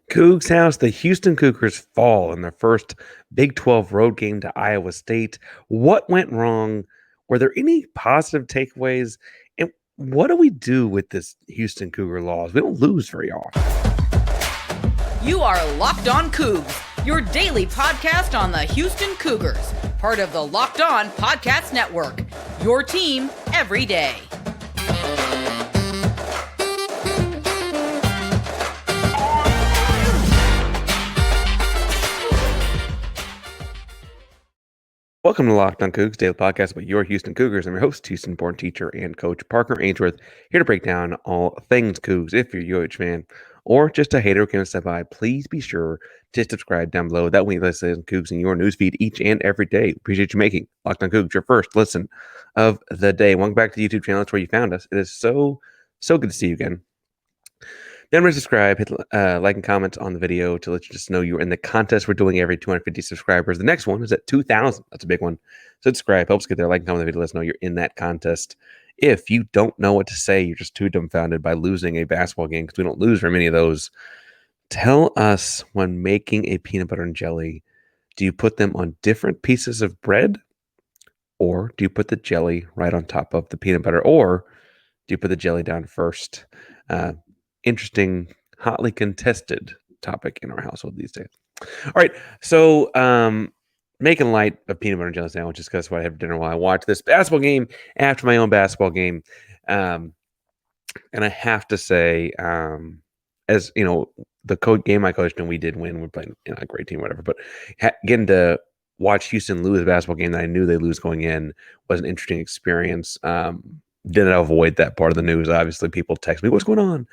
Coogs House, the Houston Cougars fall in their first Big 12 road game to Iowa State. What went wrong? Were there any positive takeaways? And what do we do with this Houston Cougar loss? We don't lose very often. You are Locked On Coogs, your daily podcast on the Houston Cougars, part of the Locked On Podcast Network, your team every day. Welcome to Locked On Coogs, daily podcast about your Houston Cougars. I'm your host, Houston-born teacher and coach Parker Ainsworth, here to break down all things Cougs. If you're a UH fan or just a hater who can step by, please be sure to subscribe down below. That way you listen to Cougs in your newsfeed each and every day. Appreciate you making Locked On Cougs your first listen of the day. Welcome back to the YouTube channel. That's where you found us. It is so good to see you again. Remember to subscribe, hit like and comment on the video to let you just know you're in the contest we're doing every 250 subscribers. The next one is at 2,000. That's a big one. Subscribe, helps get there. Like and comment on the video, let us know you're in that contest. If you don't know what to say, you're just too dumbfounded by losing a basketball game, because we don't lose very many of those. Tell us, when making a peanut butter and jelly, do you put them on different pieces of bread? Or do you put the jelly right on top of the peanut butter? Or do you put the jelly down first? Interesting, hotly contested topic in our household these days. All right, so making light of peanut butter and jelly sandwiches because that's what I have for dinner while I watch this basketball game after my own basketball game. And I have to say, as you know, the game I coached and we did win. We're playing a great team, whatever. But getting to watch Houston lose a basketball game that I knew they lose going in was an interesting experience. Didn't avoid that part of the news. Obviously, people text me, what's going on?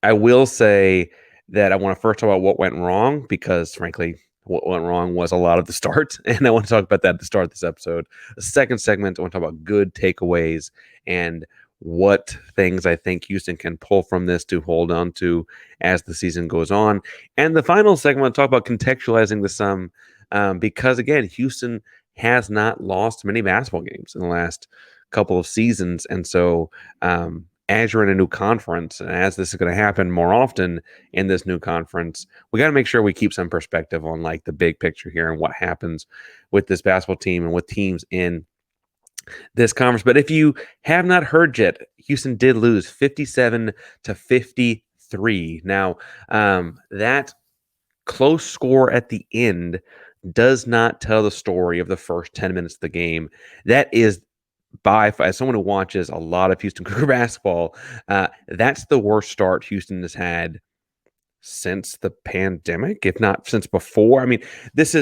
I will say that I want to first talk about what went wrong, because frankly, what went wrong was a lot of the start. And I want to talk about that at the start of this episode. The second segment, I want to talk about good takeaways and what things I think Houston can pull from this to hold on to as the season goes on. And the final segment, I'll talk about contextualizing the sum, because again, Houston has not lost many basketball games in the last couple of seasons. And so as you're in a new conference, and as this is going to happen more often in this new conference, we got to make sure we keep some perspective on like the big picture here and what happens with this basketball team and with teams in this conference. But if you have not heard yet, Houston did lose 57-53. Now, that close score at the end does not tell the story of the first 10 minutes of the game. That is, as someone who watches a lot of Houston Cougar basketball, that's the worst start Houston has had since the pandemic, if not since before. I mean, that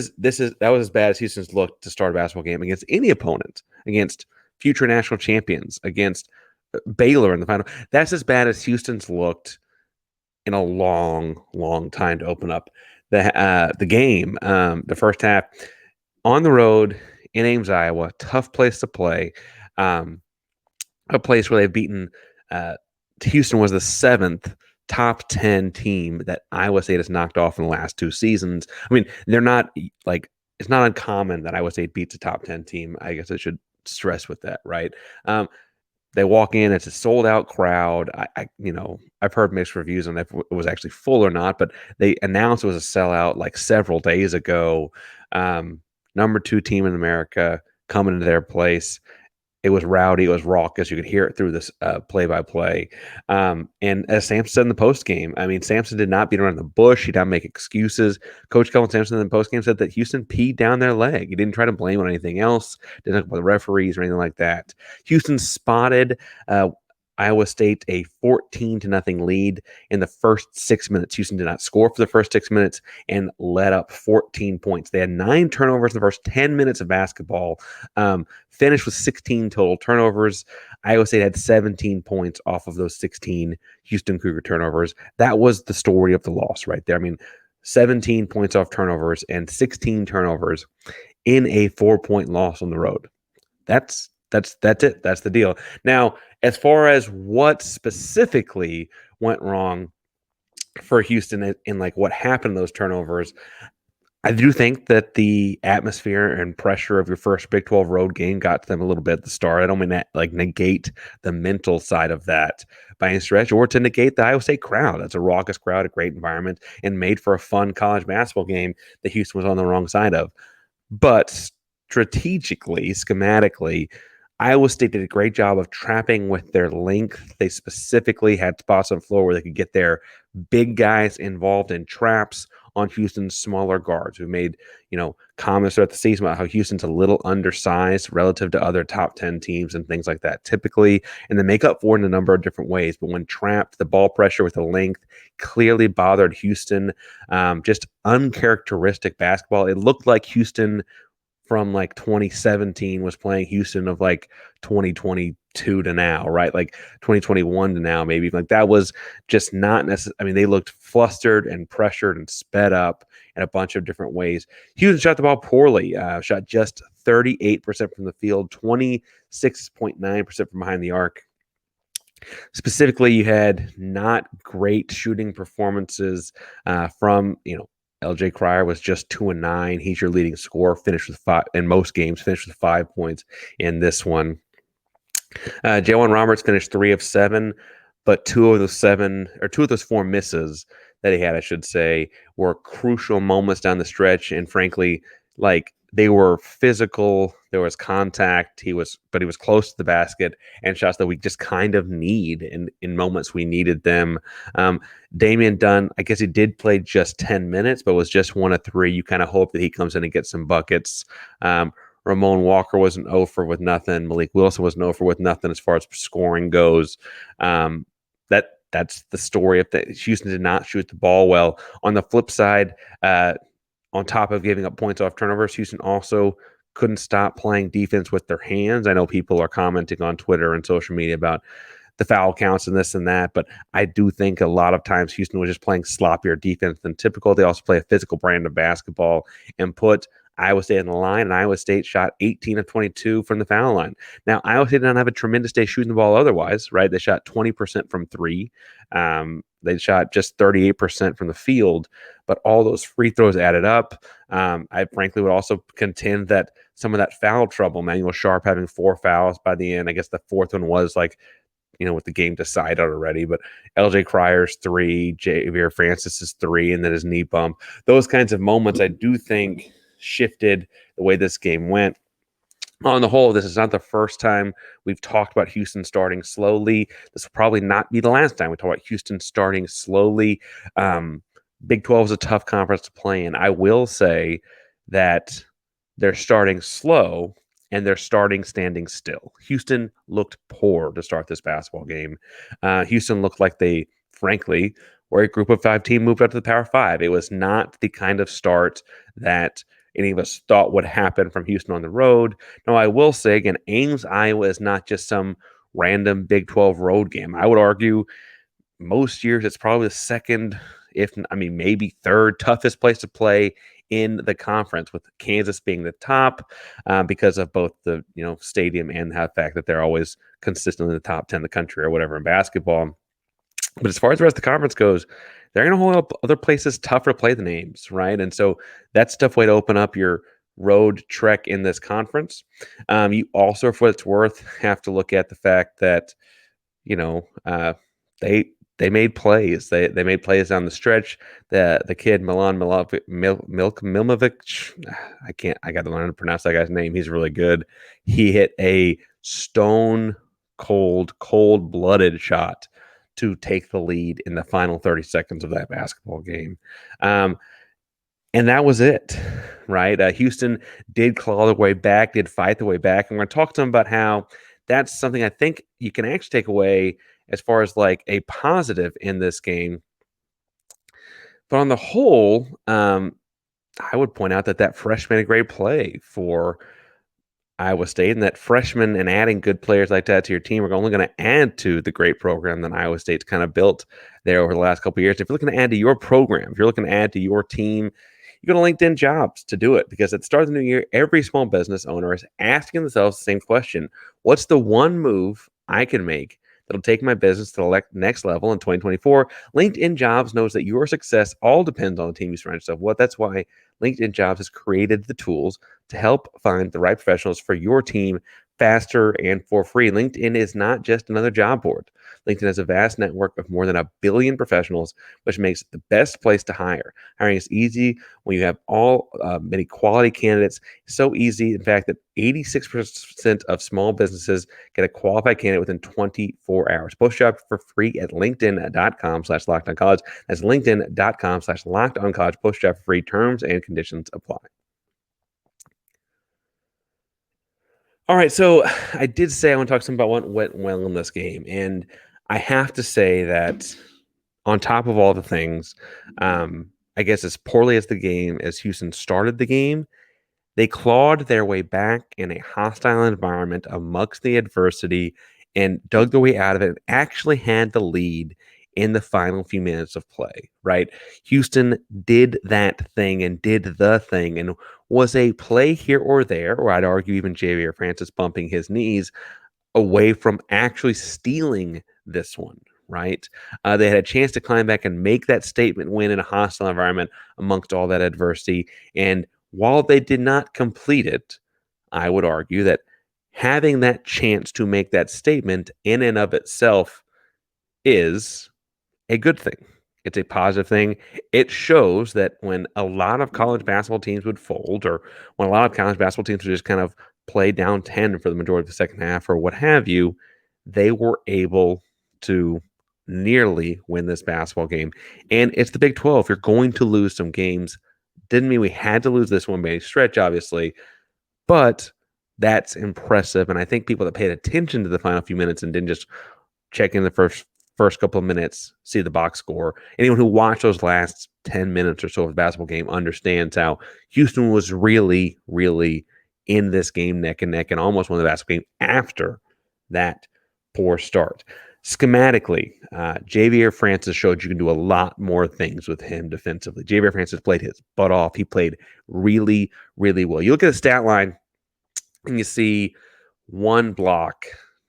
was as bad as Houston's looked to start a basketball game against any opponent, against future national champions, against Baylor in the final. That's as bad as Houston's looked in a long time to open up the game. The first half on the road in Ames, Iowa, tough place to play. A place where they've beaten Houston was the 7th top 10 team that Iowa State has knocked off in the last 2 seasons. I mean, they're not like, it's not uncommon that Iowa State beats a top 10 team. I guess I should stress with that, right? They walk in, it's a sold out crowd. I've heard mixed reviews on if it was actually full or not, but they announced it was a sellout like several days ago. Number 2 team in America coming into their place. It was rowdy. It was raucous. You could hear it through this play-by-play. And as Sampson said in the postgame, I mean, Sampson did not beat around the bush. He did not make excuses. Coach Kelvin Sampson in the postgame said that Houston peed down their leg. He didn't try to blame on anything else. Didn't talk about the referees or anything like that. Houston spotted Iowa State a 14-0 lead in the first 6 minutes. Houston did not score for the first 6 minutes and let up 14 points. They had 9 turnovers in the first 10 minutes of basketball, finished with 16 total turnovers. Iowa State had 17 points off of those 16 Houston Cougar turnovers. That was the story of the loss right there. I mean, 17 points off turnovers and 16 turnovers in a 4-point loss on the road. That's it. That's the deal. Now, as far as what specifically went wrong for Houston in like what happened to those turnovers, I do think that the atmosphere and pressure of your first Big 12 road game got to them a little bit at the start. I don't mean that like negate the mental side of that by any stretch, or to negate the Iowa State crowd. That's a raucous crowd, a great environment, and made for a fun college basketball game that Houston was on the wrong side of. But strategically, schematically, Iowa State did a great job of trapping with their length. They specifically had spots on the floor where they could get their big guys involved in traps on Houston's smaller guards, who made, comments throughout the season about how Houston's a little undersized relative to other top 10 teams and things like that typically, and they make up for it in a number of different ways. But when trapped, the ball pressure with the length clearly bothered Houston. Just uncharacteristic basketball. It looked like Houston from like 2017 was playing Houston of like 2022 to now, right? Like 2021 to now, maybe. Like that was just not necessary. I mean, they looked flustered and pressured and sped up in a bunch of different ways. Houston shot the ball poorly, shot just 38% from the field, 26.9% from behind the arc. Specifically, you had not great shooting performances from, LJ Cryer was just 2-9. He's your leading scorer, finished with 5 in most games, finished with 5 points in this one. Jalen Roberts finished 3 of 7, but two of those 4 misses that he had, I should say, were crucial moments down the stretch. And frankly, like they were physical. There was contact. But he was close to the basket and shots that we just kind of need in moments we needed them. Damian Dunn, I guess he did play just 10 minutes, but was just 1 of 3. You kind of hope that he comes in and gets some buckets. Ramon Walker was an 0 for with nothing. Malik Wilson was an 0 for with nothing as far as scoring goes. That's the story of that. Houston did not shoot the ball well. On the flip side, on top of giving up points off turnovers, Houston also couldn't stop playing defense with their hands. I know people are commenting on Twitter and social media about the foul counts and this and that, but I do think a lot of times Houston was just playing sloppier defense than typical. They also play a physical brand of basketball and put Iowa State on the line, and Iowa State shot 18 of 22 from the foul line. Now, Iowa State did not have a tremendous day shooting the ball otherwise, right? They shot 20% from 3. They shot just 38% from the field, but all those free throws added up. I frankly would also contend that some of that foul trouble, Emanuel Sharp having 4 fouls by the end, I guess the fourth one was like, with the game decided already, but LJ Cryer's 3, Javier Francis's 3, and then his knee bump. Those kinds of moments I do think shifted the way this game went. On the whole, this is not the first time we've talked about Houston starting slowly. This will probably not be the last time we talk about Houston starting slowly. Big 12 is a tough conference to play in. I will say that they're starting slow and they're starting standing still. Houston looked poor to start this basketball game. Houston looked like they, frankly, were a group of 5 team moved up to the Power 5. It was not the kind of start that any of us thought would happen from Houston on the road. Now, I will say again, Ames, Iowa is not just some random Big 12 road game. I would argue most years it's probably the second, maybe third toughest place to play in the conference, with Kansas being the top because of both the stadium and the fact that they're always consistently in the top 10 in the country or whatever in basketball. But as far as the rest of the conference goes, they're going to hold up other places tougher to play than Ames, right? And so that's a tough way to open up your road trek in this conference. You also, for what it's worth, have to look at the fact that, they made plays. They made plays down the stretch. The kid Milan Milmovic, I got to learn to pronounce that guy's name. He's really good. He hit a stone cold-blooded shot to take the lead in the final 30 seconds of that basketball game. And that was it, right? Houston did claw their way back, did fight their way back. And we're going to talk to them about how that's something I think you can actually take away as far as like a positive in this game. But on the whole, I would point out that freshman had great play for Iowa State, and that freshmen and adding good players like that to your team are only going to add to the great program that Iowa State's kind of built there over the last couple of years. If you're looking to add to your program, if you're looking to add to your team, you go to LinkedIn Jobs to do it, because at the start of the new year, every small business owner is asking themselves the same question: what's the one move I can make that'll take my business to the next level in 2024? LinkedIn Jobs knows that your success all depends on the team you surround yourself with. That's why LinkedIn Jobs has created the tools to help find the right professionals for your team faster and for free. LinkedIn is not just another job board. LinkedIn has a vast network of more than 1 billion professionals, which makes it the best place to hire. Hiring is easy when you have many quality candidates. So easy, in fact, that 86% of small businesses get a qualified candidate within 24 hours. Post job for free at linkedin.com/lockedoncollege. That's linkedin.com/lockedoncollege. Post job for free. Terms and conditions apply. All right, so I did say I want to talk some about what went well in this game, and I have to say that on top of all the things, I guess as poorly as the game as Houston started the game, they clawed their way back in a hostile environment amongst the adversity and dug their way out of it and actually had the lead in the final few minutes of play, right? Houston did that thing and did the thing and was a play here or there, or I'd argue even Javier Francis bumping his knees away from actually stealing this one, right? They had a chance to climb back and make that statement win in a hostile environment amongst all that adversity. And while they did not complete it, I would argue that having that chance to make that statement in and of itself is a good thing. It's a positive thing. It shows that when a lot of college basketball teams would fold, or when a lot of college basketball teams would just kind of play down 10 for the majority of the second half, or what have you, they were able to nearly win this basketball game. And it's the Big 12. You're going to lose some games. Didn't mean we had to lose this one by a stretch, obviously, but that's impressive. And I think people that paid attention to the final few minutes and didn't just check in the first couple of minutes, see the box score. Anyone who watched those last 10 minutes or so of the basketball game understands how Houston was really, really in this game neck and neck and almost won the basketball game after that poor start. Schematically, Javier Francis showed you can do a lot more things with him defensively. Javier Francis played his butt off. He played really, really well. You look at the stat line and you see 1 block,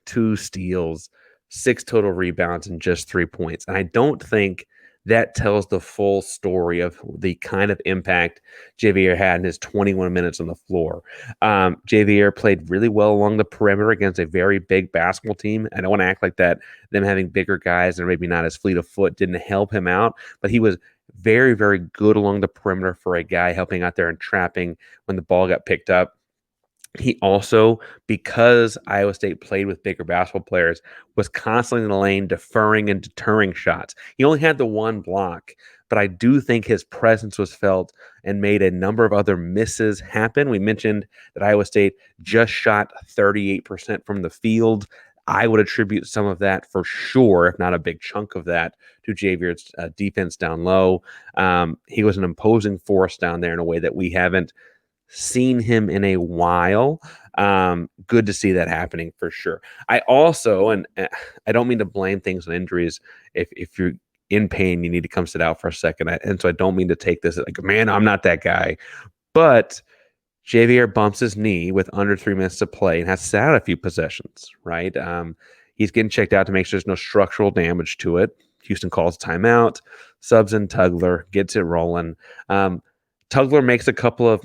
2 steals, 6 total rebounds, and just 3 points. And I don't think that tells the full story of the kind of impact Javier had in his 21 minutes on the floor. Javier played really well along the perimeter against a very big basketball team. I don't want to act like that them having bigger guys and maybe not as fleet of foot didn't help him out, but he was very, very good along the perimeter for a guy helping out there and trapping when the ball got picked up. He also, because Iowa State played with bigger basketball players, was constantly in the lane, deferring and deterring shots. He only had the 1 block, but I do think his presence was felt and made a number of other misses happen. We mentioned that Iowa State just shot 38% from the field. I would attribute some of that for sure, if not a big chunk of that, to Javier's defense down low. He was an imposing force down there in a way that we haven't seen him in a while. Good to see that happening for sure. I also, and I don't mean to blame things on injuries. If you're in pain, you need to come sit out for a second. And so I don't mean to take this like, man, I'm not that guy. But Javier bumps his knee with under 3 minutes to play and has sat out a few possessions, right? He's getting checked out to make sure there's no structural damage to it. Houston calls timeout, subs in Tugler, gets it rolling. Tugler makes a couple of,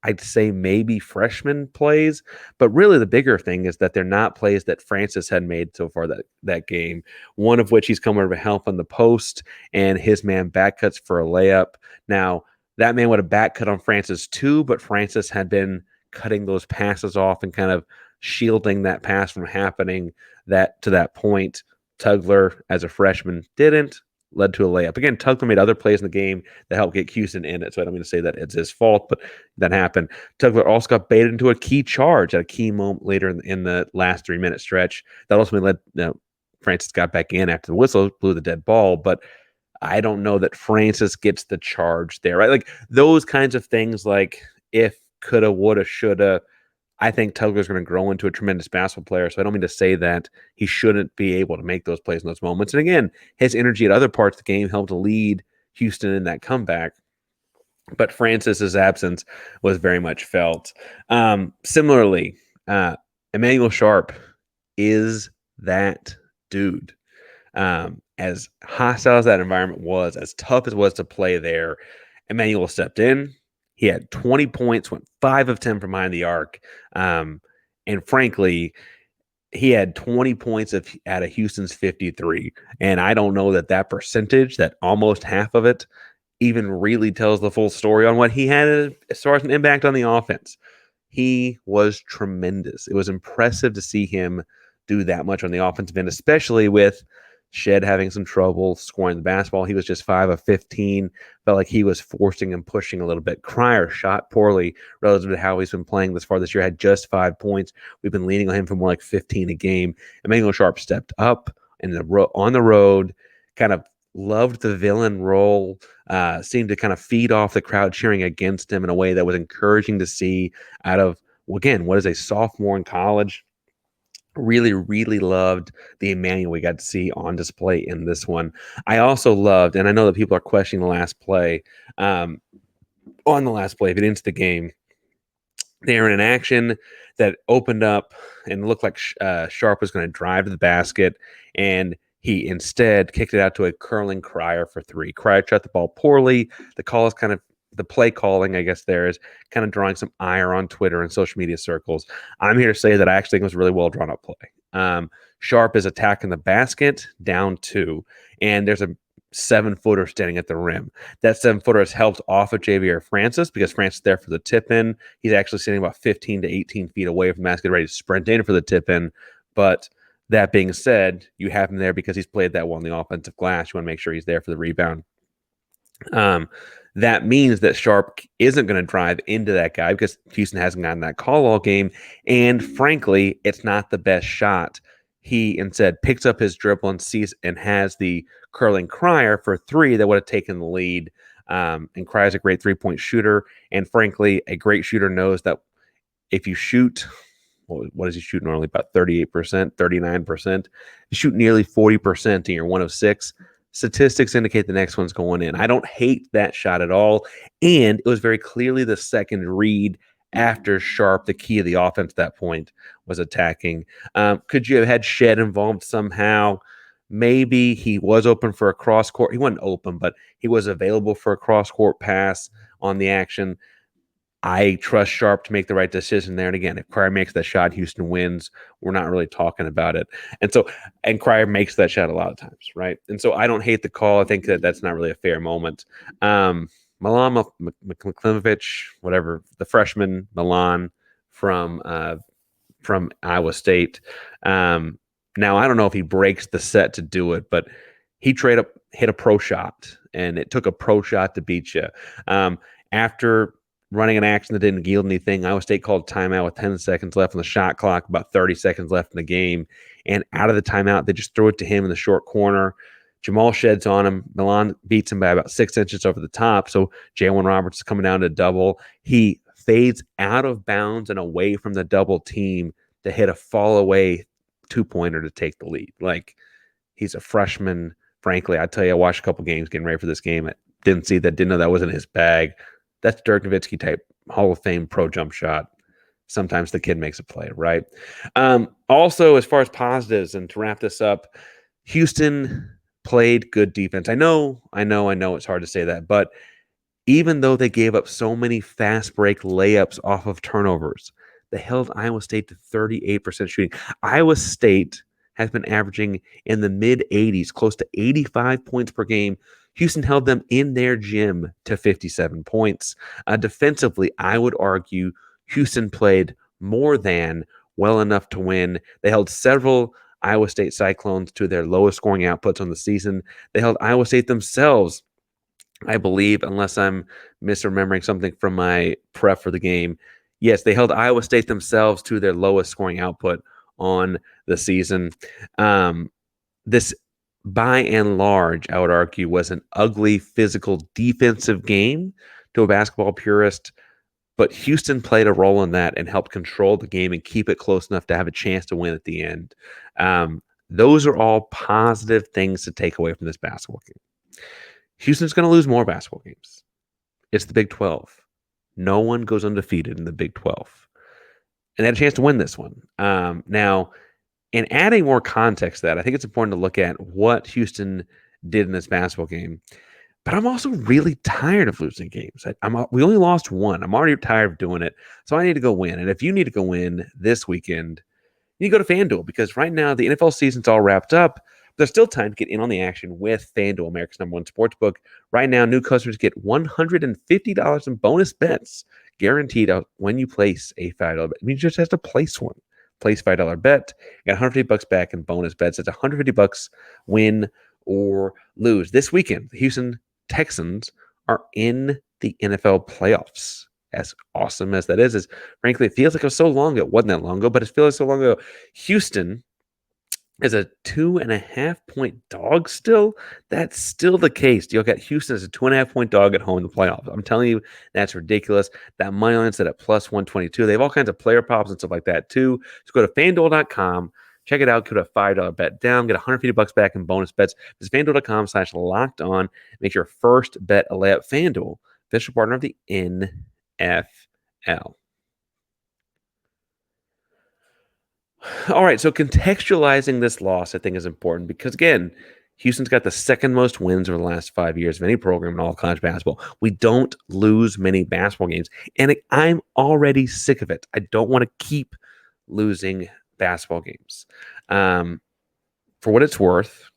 I'd say maybe freshman plays, but really the bigger thing is that they're not plays that Francis had made so far that game. One of which he's come over to help on the post, and his man back cuts for a layup. Now, that man would have back cut on Francis too, but Francis had been cutting those passes off and kind of shielding that pass from happening to that point. Tugler, as a freshman, didn't. Led to a layup. Again, Tugler made other plays in the game that helped get Houston in it, so I don't mean to say that it's his fault, but that happened. Tugler also got baited into a key charge at a key moment later in the last 3-minute stretch. That ultimately led Francis got back in after the whistle, blew the dead ball, but I don't know that Francis gets the charge there, right? Like those kinds of things, like if, coulda, woulda, shoulda. I think Tugler's going to grow into a tremendous basketball player, so I don't mean to say that he shouldn't be able to make those plays in those moments. And again, his energy at other parts of the game helped lead Houston in that comeback. But Francis's absence was very much felt. Similarly, Emanuel Sharp is that dude. As hostile as that environment was, as tough as it was to play there, Emanuel stepped in. He had 20 points, went 5 of 10 from behind the arc. And frankly, he had 20 points out of Houston's 53. And I don't know that percentage, that almost half of it, even really tells the full story on what he had as far as an impact on the offense. He was tremendous. It was impressive to see him do that much on the offensive end, especially with Shed having some trouble scoring the basketball. He was just 5 of 15. Felt like he was forcing and pushing a little bit. Cryer shot poorly relative to how he's been playing this far this year. Had just 5 points. We've been leaning on him for more like 15 a game. Emanuel Sharp stepped up on the road, kind of loved the villain role, seemed to kind of feed off the crowd cheering against him in a way that was encouraging to see out of, again, what is a sophomore in college. Really, really loved the Emanuel we got to see on display in this one. I also loved, and I know that people are questioning the last play, on the last play, if it ends the game, they were in an action that opened up and looked like Sharp was going to drive to the basket, and he instead kicked it out to a curling Cryer for 3. Cryer shot the ball poorly. The play calling, I guess, there is kind of drawing some ire on Twitter and social media circles. I'm here to say that I actually think it was a really well drawn up play. Sharp is attacking the basket down 2, and there's a 7-footer standing at the rim. That 7-footer has helped off of Javier Francis because Francis is there for the tip in. He's actually sitting about 15 to 18 feet away from the basket, ready to sprint in for the tip in. But that being said, you have him there because he's played that well on the offensive glass. You want to make sure he's there for the rebound. That means that Sharp isn't going to drive into that guy because Houston hasn't gotten that call all game. And frankly, it's not the best shot. He instead picks up his dribble and sees and has the curling Cryer for 3 that would have taken the lead. And Cryer's a great 3-point shooter. And frankly, a great shooter knows that if you shoot, what does he shoot normally? About 38%, 39%. You shoot nearly 40% and you're 1 of 6. Statistics indicate the next one's going in. I don't hate that shot at all. And it was very clearly the second read after Sharp, the key of the offense at that point, was attacking. Could you have had Shed involved somehow? Maybe he was open for a cross court. He wasn't open, but he was available for a cross court pass on the action. I trust Sharp to make the right decision there. And again, if Cryer makes that shot, Houston wins. We're not really talking about it. And Cryer makes that shot a lot of times, right? And so I don't hate the call. I think that that's not really a fair moment. Milan Maklimovich, whatever, the freshman Milan from Iowa State. Now, I don't know if he breaks the set to do it, but he hit a pro shot, and it took a pro shot to beat you. After running an action that didn't yield anything, Iowa State called timeout with 10 seconds left on the shot clock, about 30 seconds left in the game. And out of the timeout, they just threw it to him in the short corner. Jamal Shed's on him. Milan beats him by about 6 inches over the top. So Jalen Roberts is coming down to double. He fades out of bounds and away from the double team to hit a fall away 2-pointer to take the lead. Like, he's a freshman. Frankly, I tell you, I watched a couple games getting ready for this game. I didn't know that wasn't his bag. That's Dirk Nowitzki type Hall of Fame pro jump shot. Sometimes the kid makes a play, right? Also, as far as positives, and to wrap this up, Houston played good defense. I know it's hard to say that, but even though they gave up so many fast break layups off of turnovers, they held Iowa State to 38% shooting. Iowa State has been averaging in the mid-80s, close to 85 points per game. Houston held them in their gym to 57 points. Defensively, I would argue Houston played more than well enough to win. They held several Iowa State Cyclones to their lowest scoring outputs on the season. They held Iowa State themselves, I believe, unless I'm misremembering something from my prep for the game. Yes, they held Iowa State themselves to their lowest scoring output on the season. This, by and large, I would argue, was an ugly, physical, defensive game to a basketball purist. But Houston played a role in that and helped control the game and keep it close enough to have a chance to win at the end. Those are all positive things to take away from this basketball game. Houston's going to lose more basketball games. It's the Big 12. No one goes undefeated in the Big 12. And they had a chance to win this one. Now, in adding more context to that, I think it's important to look at what Houston did in this basketball game. But I'm also really tired of losing games. We only lost one. I'm already tired of doing it. So I need to go win. And if you need to go win this weekend, you go to FanDuel because right now the NFL season's all wrapped up. There's still time to get in on the action with FanDuel, America's #1 sportsbook. Right now, new customers get $150 in bonus bets guaranteed when you place a $5 bet. I mean, you just have to place one. Place $5 bet, you got $150 back in bonus bets. It's $150 win or lose. This weekend, the Houston Texans are in the NFL playoffs. As awesome as that is frankly, it feels like it was so long ago. It wasn't that long ago, but it feels so long ago. Houston is a 2.5-point dog still. That's still the case. You got Houston as a 2.5-point dog at home in the playoffs. I'm telling you, that's ridiculous. That money line's at plus 122. They have all kinds of player props and stuff like that too. So go to FanDuel.com. Check it out. Put a $5 bet down. Get $150 back in bonus bets. Visit FanDuel.com/locked on. Make your first bet a layup. FanDuel, official partner of the NFL. All right, so contextualizing this loss, I think, is important because, again, Houston's got the second most wins over the last 5 years of any program in all college basketball. We don't lose many basketball games, and I'm already sick of it. I don't want to keep losing basketball games. For what it's worth,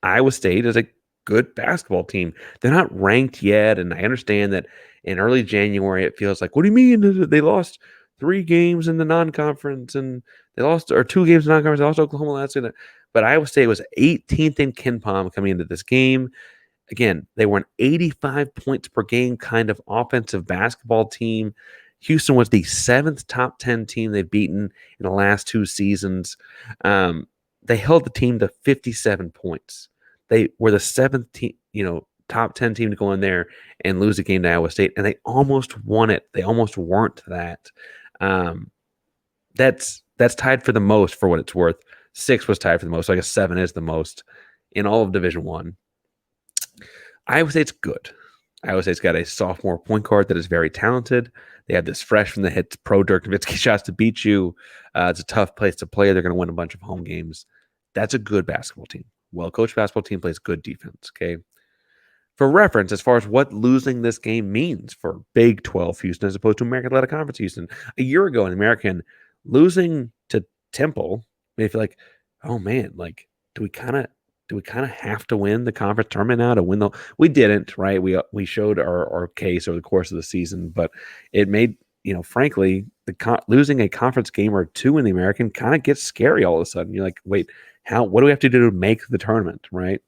Iowa State is a good basketball team. They're not ranked yet, and I understand that in early January it feels like, what do you mean they lost 3 games in the non-conference and they lost, or 2 games in the non-conference, they lost Oklahoma last year. But Iowa State was 18th in KenPom coming into this game. Again, they were an 85 points per game kind of offensive basketball team. Houston was the 7th top 10 team they've beaten in the last 2 seasons. They held the team to 57 points. They were the 7th team, top 10 team to go in there and lose a game to Iowa State, and they almost won it. They almost weren't that. That's tied for the most for what it's worth. 6 was tied for the most, so I guess 7 is the most in all of Division I. Iowa State's good. Iowa State's got a sophomore point guard that is very talented. They have this fresh from the hit pro Dirk Nowitzki shots to beat you. It's a tough place to play. They're going to win a bunch of home games. That's a good basketball team. Well-coached basketball team plays good defense, okay? For reference, as far as what losing this game means for Big 12 Houston as opposed to American Athletic Conference Houston, a year ago in American, losing to Temple made it feel like, oh man, like do we kind of have to win the conference tournament now to win we didn't, right? We showed our case over the course of the season, but it made, frankly, losing a conference game or 2 in the American kind of gets scary all of a sudden. You're like, wait, what do we have to do to make the tournament, right?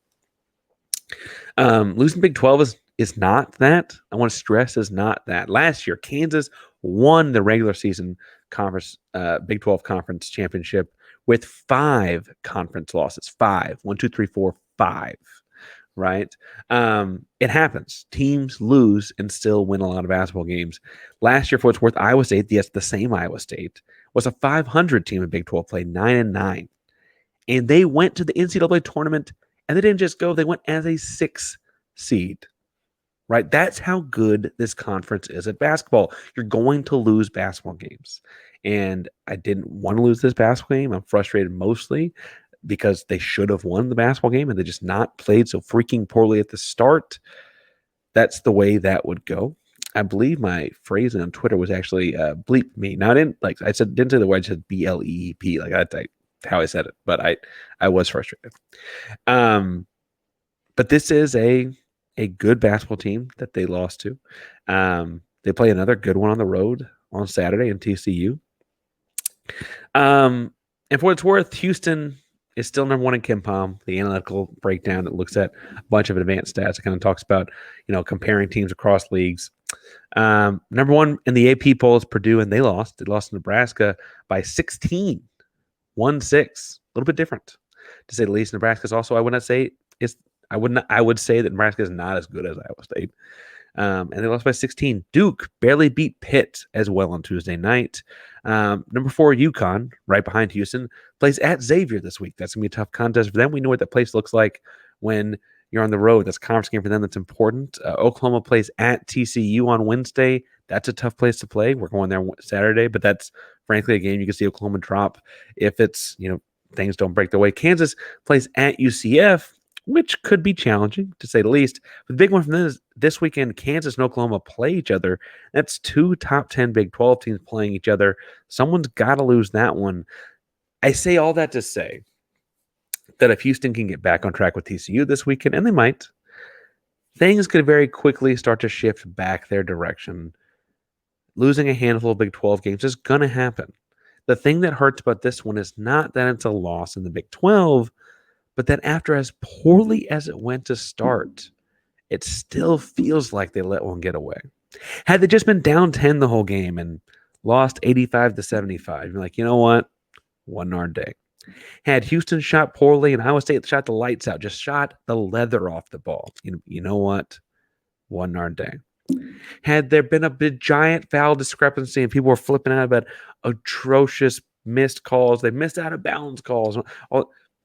Losing Big 12 is not that. I want to stress is not that. Last year, Kansas won the regular season conference Big 12 conference championship with 5 conference losses. 5. 1, 2, 3, 4, 5. Right? It happens. Teams lose and still win a lot of basketball games. Last year, for what's worth, Iowa State, yes, the same Iowa State, was a 500 team in Big 12 play, 9-9. And they went to the NCAA tournament, and they didn't just go, they went as a 6 seed. Right? That's how good this conference is at basketball. You're going to lose basketball games. And I didn't want to lose this basketball game. I'm frustrated mostly because they should have won the basketball game and they just not played so freaking poorly at the start. That's the way that would go. I believe my phrasing on Twitter was actually bleep me. Now I didn't didn't say the word, I said BLEEP. Like that's how I said it, but I was frustrated. But this is a good basketball team that they lost to. They play another good one on the road on Saturday in TCU. And for what it's worth, Houston is still number 1 in KenPom, the analytical breakdown that looks at a bunch of advanced stats. It kind of talks about, comparing teams across leagues. Number 1 in the AP poll is Purdue, and they lost. They lost to Nebraska by 16, 1-6. A little bit different, to say the least. Nebraska's also, I would say that Nebraska is not as good as Iowa State. And they lost by 16. Duke barely beat Pitt as well on Tuesday night. Number 4, UConn, right behind Houston, plays at Xavier this week. That's going to be a tough contest for them. We know what that place looks like when you're on the road. That's a conference game for them. That's important. Oklahoma plays at TCU on Wednesday. That's a tough place to play. We're going there Saturday, but that's frankly a game you can see Oklahoma drop if it's, things don't break their way. Kansas plays at UCF which could be challenging to say the least. But the big one from this weekend, Kansas and Oklahoma play each other. That's two top 10 Big 12 teams playing each other. Someone's got to lose that one. I say all that to say that if Houston can get back on track with TCU this weekend, and they might, things could very quickly start to shift back their direction. Losing a handful of Big 12 games is going to happen. The thing that hurts about this one is not that it's a loss in the Big 12, but that after as poorly as it went to start, it still feels like they let one get away. Had they just been down 10 the whole game and lost 85-75, you're like, you know what? One darn day. Had Houston shot poorly and Iowa State shot the lights out, just shot the leather off the ball. You know what? One darn day. Had there been a big giant foul discrepancy and people were flipping out about atrocious missed calls, they missed out of bounds calls.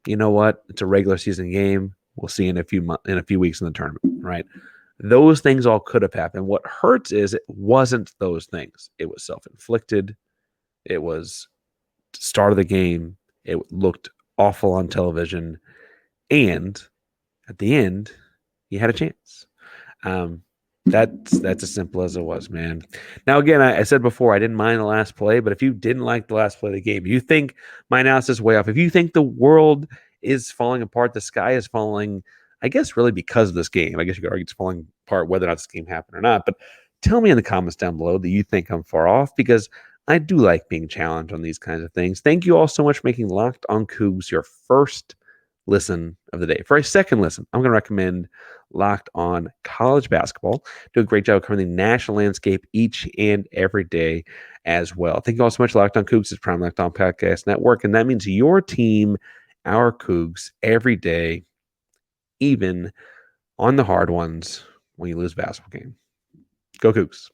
You know what? It's a regular season game. We'll see in a few weeks in the tournament, right? Those things all could have happened. What hurts is it wasn't those things. It was self-inflicted. It was start of the game. It looked awful on television. And at the end, you had a chance. That's as simple as it was, man. Now, again, I said before, I didn't mind the last play, but if you didn't like the last play of the game, you think my analysis is way off. If you think the world is falling apart, the sky is falling, I guess really because of this game. I guess you could argue it's falling apart whether or not this game happened or not. But tell me in the comments down below that you think I'm far off, because I do like being challenged on these kinds of things. Thank you all so much for making Locked On Coogs your first listen of the day. For a second listen, I'm going to recommend Locked On College Basketball. Do a great job covering the national landscape each and every day as well. Thank you all so much. Locked On Coogs is Prime Locked On Podcast Network, and that means your team, our Cougs, every day, even on the hard ones when you lose a basketball game. Go Cougs.